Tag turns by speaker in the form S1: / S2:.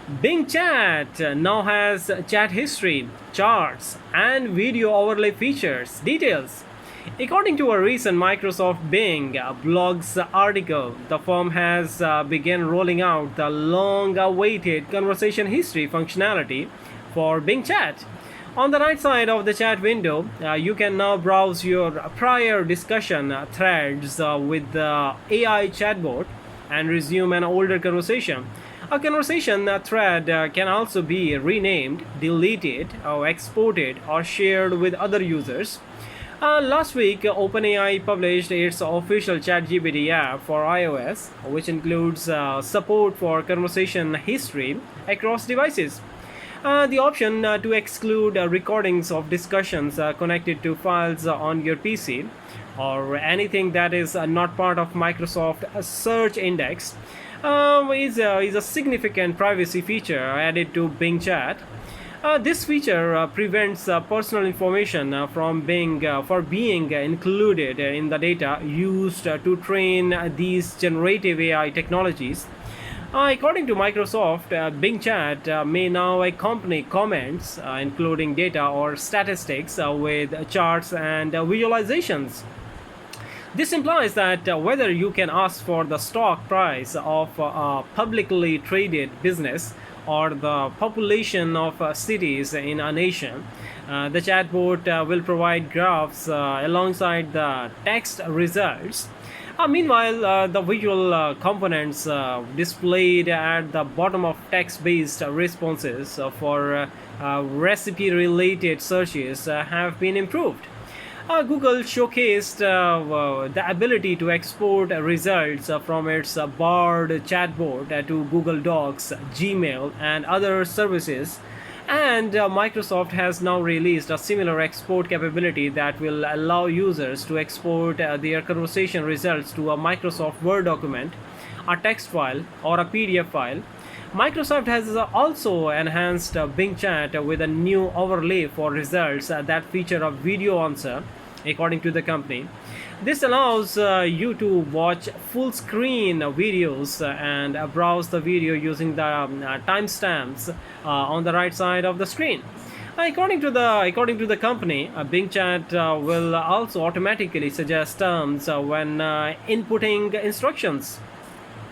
S1: Bing Chat now has chat history, charts, and video overlay features. Details. According to a recent Microsoft Bing blogs article, the firm has begun rolling out the long-awaited conversation history functionality for Bing Chat. On the right side of the chat window, you can now browse your prior discussion threads with the AI chatbot and resume an older conversation. A conversation thread can also be renamed, deleted, or exported or shared with other users. Last week, OpenAI published its official ChatGPT app for iOS, which includes support for conversation history across devices. The option to exclude recordings of discussions connected to files on your PC or anything that is not part of Microsoft Search Index is a significant privacy feature added to Bing Chat. This feature prevents personal information from being included in the data used to train these generative AI technologies. According to Microsoft, Bing Chat may now accompany comments, including data or statistics, with charts and visualizations. This implies that whether you can ask for the stock price of a publicly traded business or the population of cities in a nation, the chatbot will provide graphs alongside the text results. Meanwhile, the visual components displayed at the bottom of text based responses for recipe related searches have been improved. Google showcased the ability to export results from its Bard chatbot to Google Docs, Gmail, and other services. And Microsoft has now released a similar export capability that will allow users to export their conversation results to a Microsoft Word document, a text file, or a PDF file. Microsoft has also enhanced Bing Chat with a new overlay for results that feature a video answer, according to the company. This allows you to watch full screen videos and browse the video using the timestamps on the right side of the screen. According to the company, Bing Chat will also automatically suggest terms when inputting instructions.